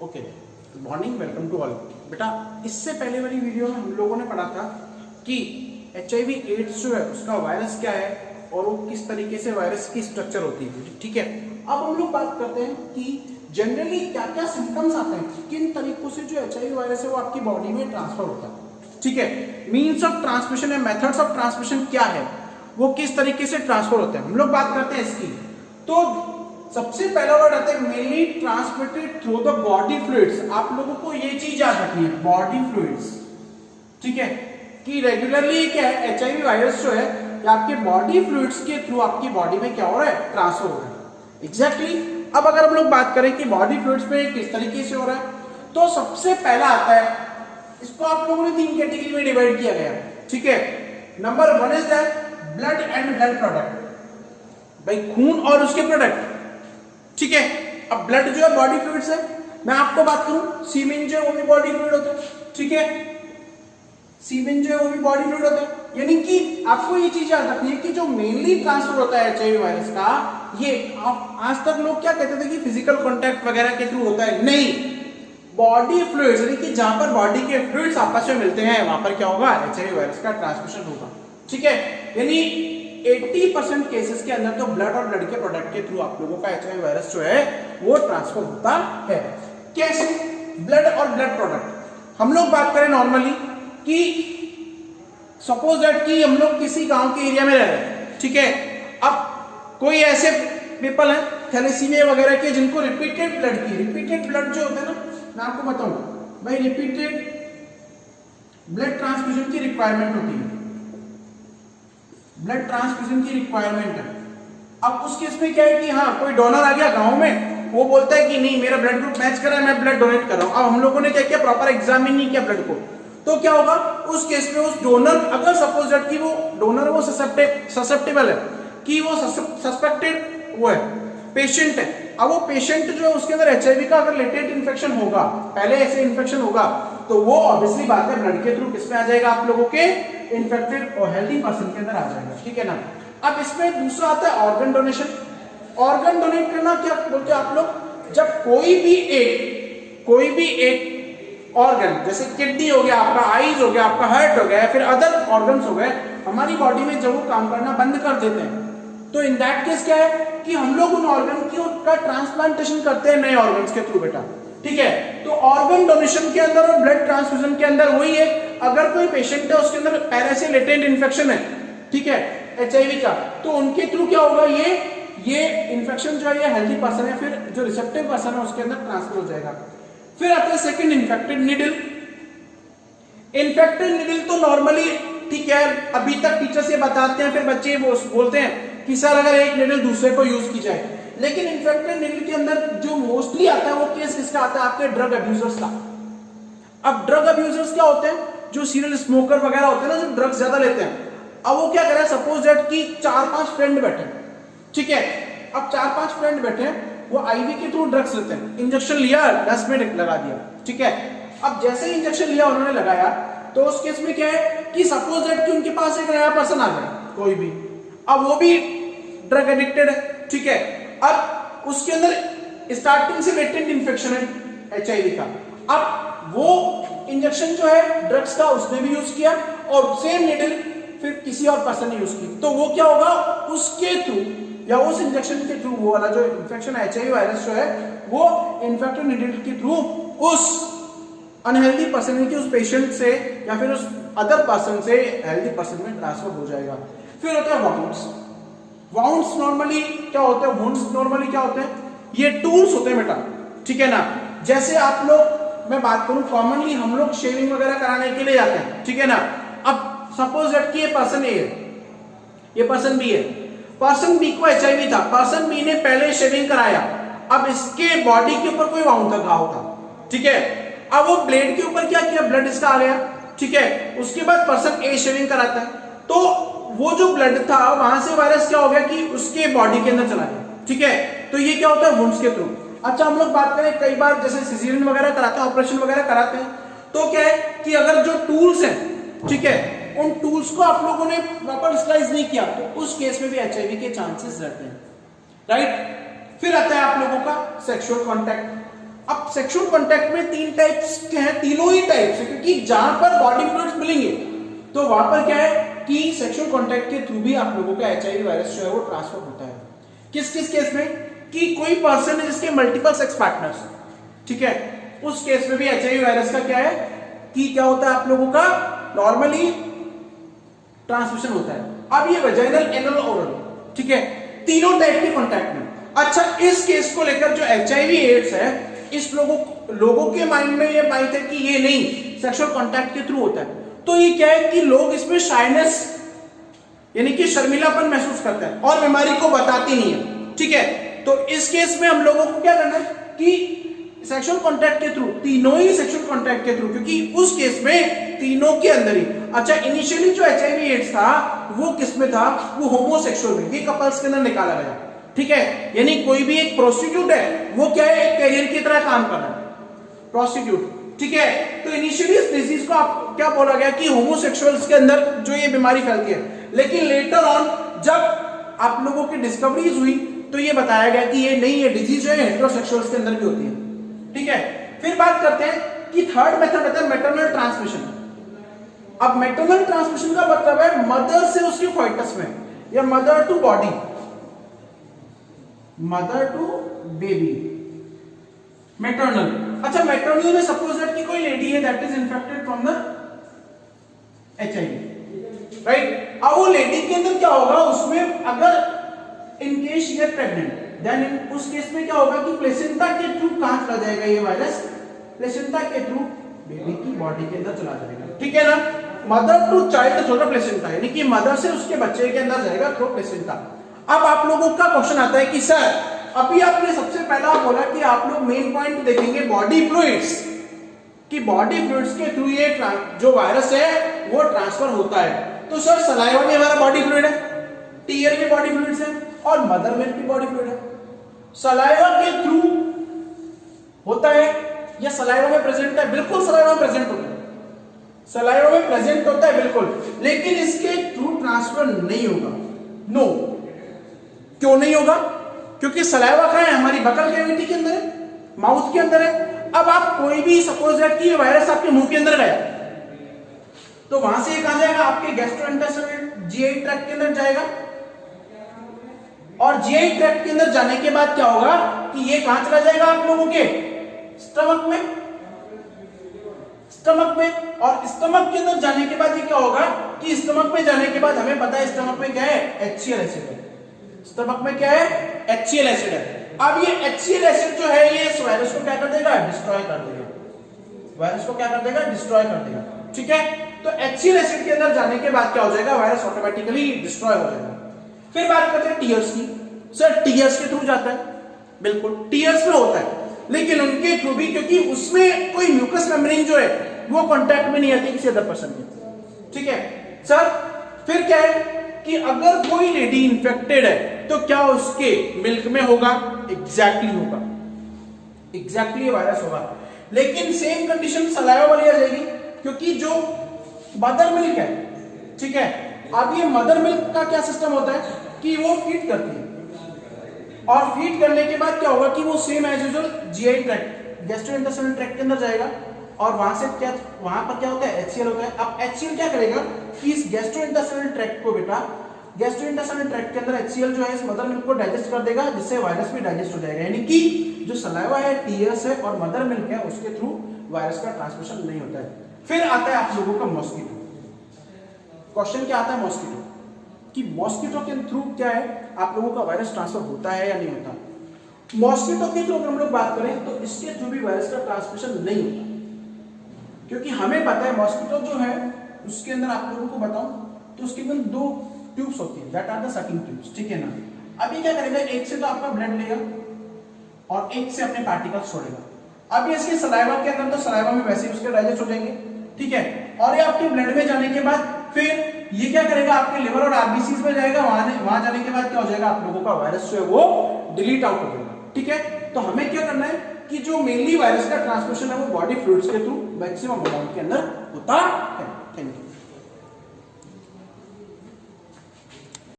Okay, good morning, welcome to all. बेटा, इससे पहले वाली वीडियो में हम लोगों ने पढ़ा था कि HIV एड्स जो है उसका वायरस क्या है और वो किस तरीके से वायरस की स्ट्रक्चर होती है। ठीक है, अब हम लोग बात करते हैं कि जनरली क्या क्या सिम्टम्स आते हैं, किन तरीकों से जो HIV वायरस है वो आपकी बॉडी में ट्रांसफर होता है। ठीक है, मीन्स ऑफ ट्रांसमिशन या मेथड्स ऑफ ट्रांसमिशन क्या है, वो किस तरीके से ट्रांसफर होते हैं, हम लोग बात करते हैं इसकी। तो सबसे पहला वर्ड आता है mainly transmitted through the body fluids. आप लोगों को ये चीज याद रखनी है, बॉडी फ्लूइड्स। ठीक है, कि रेगुलरली क्या है, HIV वायरस जो है ये आपके बॉडी फ्लूइड्स के थ्रू आपकी बॉडी में क्या हो रहा है, ट्रांसफर हो रहा है। एग्जैक्टली। अब अगर हम लोग बात करें कि बॉडी फ्लूइड्स में किस तरीके से हो रहा है, तो सबसे पहला आता है, इसको आप लोगों ने 3 कैटेगरी में डिवाइड किया गया। ठीक है, number 1 is that blood and blood product, भाई खून और उसके प्रोडक्ट। ठीक है, अब ब्लड जो है बॉडी फ्लूइड्स है, मैं आपको बात करूं सीमेन जो है वो भी बॉडी फ्लूइड होता है। ठीक है, सीमेन जो है वो भी बॉडी फ्लूइड होता है। यानी कि आपको ये चीज याद रखनी है कि जो मेनली ट्रांसफर होता है HIV वायरस का, ये आज तक लोग क्या कहते थे कि फिजिकल कांटेक्ट वगैरह के थ्रू होता है, नहीं, बॉडी फ्लूइड्स, यानी कि जहां पर बॉडी के फ्लूइड्स आपस में मिलते हैं वहां पर क्या होगा, HIV वायरस का ट्रांसमिशन होगा। ठीक है, यानी 80% केसेस के अंदर तो ब्लड और ब्लड के प्रोडक्ट के थ्रू आप लोगों का HIV वायरस जो है वो ट्रांसफर होता है। कैसे? ब्लड और ब्लड प्रोडक्ट। हम लोग बात करें नॉर्मली कि सपोज दैट कि हम लोग किसी गांव के एरिया में रह रहे हैं। ठीक है, अब कोई ऐसे पीपल हैं थैलेसीमिया वगैरह के जिनको रिपीटेड ब्लड जो होता है ना, मैं आपको बताऊं भाई, रिपीटेड ब्लड ट्रांसफ्यूजन की रिक्वायरमेंट होती है, ब्लड ट्रांसफ्यूजन की रिक्वायरमेंट है। अब उस केस में क्या है कि हाँ कोई डोनर आ गया गांव में, वो बोलता है कि नहीं मेरा ब्लड ग्रुप मैच कर रहा है, मैं ब्लड डोनेट कर रहा हूं। अब हम लोगों ने क्या किया, प्रॉपर एग्जामिन नहीं किया ब्लड को, तो क्या होगा उस केस में, उस डोनर, अगर सपोज दैट कि वो डोनर वो ससेप्टेबल है, कि वो सस्पेक्टेड वो है, पेशेंट है। अब वो पेशेंट जो है उसके अंदर HIV का अगर लेटेंट इन्फेक्शन होगा, पहले ऐसे इन्फेक्शन होगा, तो वो ऑब्वियसली बात है ब्लड के थ्रू किसमें आ जाएगा, आप लोगों के इन्फेक्टेड और हेल्दी पर्सन के अंदर आ जाएगा। ठीक है ना। अब इसमें दूसरा आता है ऑर्गन डोनेशन। ऑर्गन डोनेट करना क्या बोलते हैं आप लोग, जब कोई भी एक ऑर्गन, जैसे किडनी हो गया आपका, आईज हो गया आपका, हार्ट हो गया, फिर अदर ऑर्गन्स हो गए, हमारी बॉडी में जब वो काम करना बंद कर देते हैं, तो इन दैट केस क्या है कि हम लोग उन ऑर्गन का ट्रांसप्लांटेशन करते हैं नए ऑर्गन्स के थ्रू बेटा। ठीक है, तो ऑर्गन डोनेशन के अंदर और ब्लड ट्रांसफ्यूजन के अंदर वही है, अगर कोई पेशेंट है उसके अंदर पहले से लेटेंट इन्फेक्शन है, ठीक है, HIV का, तो उनके थ्रू क्या होगा, ये इन्फेक्शन जो है ये हेल्दी पर्सन है, फिर जो रिसेप्टिव पर्सन है उसके अंदर ट्रांसफर हो जाएगा। फिर आता है second, infected needle. Infected needle तो नॉर्मली ठीक है, अभी तक टीचर्स ये बताते हैं, फिर बच्चे बोलते हैं कि सर अगर एक नीडल दूसरे को यूज की जाए, लेकिन इन्फेक्टेड नीडल के अंदर जो मोस्टली आता है वो केस किसका आता है, आपके ड्रग अब्यूजर्स का। अब ड्रग अब्यूजर्स क्या होते हैं, जो सीरियल स्मोकर वगैरह होते हैं ना, जो ड्रग्स ज्यादा लेते हैं। अब वो क्या करे, सपोज दैट कि 4-5 फ्रेंड बैठे, ठीक है, अब 4-5 फ्रेंड बैठे, वो IV के थ्रू ड्रग्स लेते हैं, इंजेक्शन लिया 10 मिनट लगा दिया। ठीक है, अब जैसे ही इंजेक्शन लिया उन्होंने लगाया, तो उस केस में क्या है कि सपोज दैट कि उनके पास एक नया पर्सन आ गया कोई भी, अब वो भी ड्रग एडिक्टेड है। ठीक है, अब उसके अंदर स्टार्टिंग से लेटेंट इन्फेक्शन है HIV का, अब वो इंजेक्शन जो है ड्रग्स का उसने भी यूज किया और सेम नीडल फिर किसी और पर्सन ने यूज की, तो वो क्या होगा, उसके थ्रू या उस इंजेक्शन के थ्रू वो वाला जो इन्फेक्शन HIV वायरस जो है वो इन्फेक्टेड नीडल के थ्रू उस अनहेल्दी पर्सन की, उस पेशेंट से या फिर उस अदर पर्सन से हेल्दी पर्सन में ट्रांसफर हो जाएगा। फिर होता है वाउंड्स। वाउंड्स नॉर्मली क्या होते हैं, वुंड्स नॉर्मली क्या होते हैं, ये टूल्स होते हैं बेटा। ठीक है ना, जैसे आप लोग, मैं बात करूं कॉमनली हम लोग शेविंग वगैरह कराने के लिए जाते हैं। ठीक है ना, अब सपोज दैट कि ये पर्सन A है, ये पर्सन B है, पर्सन B को HIV था, पर्सन B ने पहले शेविंग कराया, अब इसके बॉडी के ऊपर कोई वाउंड था, घाव था। ठीक है, अब वो ब्लेड के ऊपर क्या किया, ब्लड इसका आ गया। ठीक है, उसके बाद पर्सन A शेविंग कराता है, तो वो जो ब्लड था वहां से वायरस क्या हो गया कि उसके बॉडी के अंदर चला गया। ठीक है, तो ये क्या होता है, वुंड्स के थ्रू। अच्छा, हम लोग बात करें कई बार जैसे सिजेरियन वगैरह कराते हैं, ऑपरेशन वगैरह कराते हैं, तो क्या है कि अगर जो टूल्स हैं, ठीक है, उन टूल्स को आप लोगों ने प्रॉपर स्लाइस नहीं किया, तो उस केस में भी HIV के चांसेस रहते हैं। राइट। फिर आता है आप लोगों का सेक्सुअल कांटेक्ट। अब सेक्सुअल कांटेक्ट में 3 टाइप्स के हैं, तीनों ही टाइप्स है, क्योंकि जहां पर बॉडी फ्लूइड्स मिलेंगे तो वहां पर क्या है कि सेक्सुअल कांटेक्ट के थ्रू भी आप लोगों का एचआईवी वायरस जो है वो ट्रांसफर होता है। किस किस केस में? कि कोई पर्सन है जिसके मल्टीपल सेक्स पार्टनर्स, ठीक है, उस केस में भी एचआईवी वायरस का क्या है कि क्या होता है आप लोगों का नॉर्मली ट्रांसमिशन होता है। अब ये वेजाइनल, एनल, ओरल, ठीक है, तीनों टाइप के कांटेक्ट में। अच्छा, इस केस को लेकर जो एचआईवी एड्स है, इस लोगों के माइंड में ये बात है कि ये नहीं सेक्सुअल कांटेक्ट के थ्रू होता है, तो ये क्या है कि लोग इसमें शाइनेस यानी कि शर्मिलापन महसूस करते हैं और बीमारी को बताती नहीं है, ठीक है। तो इस केस में हम लोगों को क्या करना है कि सेक्सुअल कांटेक्ट के थ्रू, तीनों ही सेक्सुअल कांटेक्ट के थ्रू, क्योंकि उस केस में तीनों के अंदर ही। अच्छा, इनिशियली जो एचआईवी एड्स था वो किस में था? वो होमोसेक्सुअल में, ये कपल्स के अंदर निकाला गया, ठीक है। यानी कोई भी एक प्रोस्टिट्यूट है वो क्या है, एक कैरियर की तरह काम कर रहा है, प्रोस्टिट्यूट, ठीक है। तो इनिशियली इस डिजीज को आप क्या बोला गया कि होमोसेक्सुअल्स के अंदर जो ये बीमारी फैलती है, लेकिन लेटर ऑन जब आप लोगों की डिस्कवरीज हुई तो ये बताया गया कि ये नहीं, ये डिजीज जो है हेटेरोसेक्सुअल्स के अंदर भी होती है, ठीक है। फिर बात करते हैं कि थर्ड मेथड होता है मैटरनल ट्रांसमिशन। अब मैटरनल ट्रांसमिशन का मतलब है मदर से उसके फॉइटस में, या mother to body, mother to baby, maternal. अच्छा, मैटरनल में सपोज दैट कि कोई लेडी है that is infected from the HIV, right. अब वो लेडी के अंदर क्या होगा, उसमें अगर in case she get pregnant, then उस केस में क्या होगा कि प्लेसेंटा के थ्रू कहां चला जाएगा ये वायरस? प्लेसेंटा के थ्रू बेबी की बॉडी के अंदर चला जाएगा, ठीक है ना। Mother to child through placenta, यानी कि मदर से उसके बच्चे के अंदर जाएगा थ्रू प्लेसेंटा। अब आप लोगों का क्वेश्चन आता है कि सर अभी आपने सबसे पहला बोला कि आप लोग मेन पॉइंट देखेंगे बॉडी फ्लूइड्स, कि बॉडी फ्लूइड्स के थ्रू ये जो वायरस है वो ट्रांसफर होता है। तो सर सलाइवा में हमारा बॉडी फ्लूइड है, टीयर में बॉडी फ्लूइड्स है और मदर मिल्क की बॉडी फ्लूइड है। सलाइवा के थ्रू होता है या सलाइवा में प्रेजेंट है? बिल्कुल सलाइवा में प्रेजेंट होता है, सलाइवा में प्रेजेंट होता है बिल्कुल, लेकिन इसके थ्रू ट्रांसफर नहीं होगा। नो, क्यों नहीं होगा? क्योंकि सलाइवा कहां है? हमारी बकल कैविटी के अंदर है, माउथ के अंदर है। अब आप कोई भी सपोज दैट कि वायरस आपके मुंह के अंदर गया तो वहां से कहां जाएगा? आपके गैस्ट्रोइंटेस्टाइनल जीआई ट्रैक्ट के अंदर जाएगा, और जीआई ट्रैक्ट के अंदर जाने के बाद क्या होगा कि ये कहां चला जाएगा आप लोगों के स्टमक में, स्टमक में। और स्टमक के अंदर जाने के बाद ये क्या होगा कि स्टमक में जाने के बाद हमें पता है स्टमक में क्या है? HCl एसिड है। स्टमक में क्या है? HCl एसिड है। अब ये HCl एसिड जो है ये इस वायरस को क्या कर देगा? डिस्ट्रॉय कर देगा, वायरस को क्या कर देगा? डिस्ट्रॉय कर देगा, ठीक है। तो HCl एसिड के अंदर जाने के बाद क्या हो जाएगा? वायरस ऑटोमेटिकली डिस्ट्रॉय हो जाएगा। फिर बात करते हैं टीयर्स की। सर टीयर्स के थ्रू जाता है, बिल्कुल टीयर्स में होता है, लेकिन उनके थ्रू भी, क्योंकि उसमें कोई म्यूकस मेम्ब्रेन जो है वो कांटेक्ट में नहीं आती किसी अदर पर्सन के, ठीक है। सर फिर क्या है कि अगर कोई लेडी इंफेक्टेड है तो क्या उसके मिल्क में होगा? एग्जैक्टली होगा, एग्जैक्टली वायरस होगा। लेकिन सेम कंडीशन सलाइवा वाली आ जाएगी, क्योंकि जो मदर मिल्क है, ठीक है। अब ये मदर मिल्क का क्या सिस्टम होता है कि वो फीड करती है, और फीड करने के बाद क्या होगा कि वो same as usual GI tract, gastrointestinal tract के अंदर जाएगा, और वहां से क्या, वहां पर क्या होता है? HCl होता है। अब HCl क्या करेगा कि इस गैस्ट्रोइंटेस्टाइनल ट्रैक्ट को, बेटा गैस्ट्रोइंटेस्टाइनल ट्रैक्ट के अंदर HCl जो है इस मदर मिल्क को डाइजेस्ट कर देगा, जिससे वायरस भी डाइजेस्ट हो जाएगा। यानी कि जो सलाइवा है, टीयर्स है और मदर मिल्क है, उसके थ्रू वायरस का ट्रांसमिशन नहीं होता है। फिर आता है आप लोगों का मॉस्किटो। क्वेश्चन क्या आता है मॉस्किटो, कि मॉस्किटो के थ्रू क्या है आप लोगों का वायरस ट्रांसफर होता है या नहीं होता? मॉस्किटो के थ्रू अगर हम लोग बात करें तो इसके थ्रू भी वायरस का ट्रांसमिशन नहीं होता, क्योंकि हमें पता है मॉस्किटो जो है उसके अंदर, आप लोगों को बताऊं तो उसके अंदर 2 ट्यूब्स होती है, that are the sucking tubes, ठीक है ना। अभी क्या करेगा, एक से तो आपका ब्लड लेगा और एक से अपने पार्टिकल्स छोड़ेगा। अब ये इसके सलाइवा के अंदर, तो सलाइवा में वैसे ही उसके डाइजेस्ट हो जाएंगे, ठीक है। और ये आपके ब्लड में जाने के बाद फिर ये क्या करेगा, आपके लिवर और आरबीसीज में जाएगा, वहां जाने के बाद क्या हो जाएगा, आप लोगों का वायरस जो है वो डिलीट आउट हो जाएगा, ठीक है। तो हमें क्या करना है कि जो मेनली वायरस का ट्रांसमिशन है वो बॉडी फ्लूइड्स के थ्रू मैक्सिमम अमाउंट के अंदर होता है। Thank you.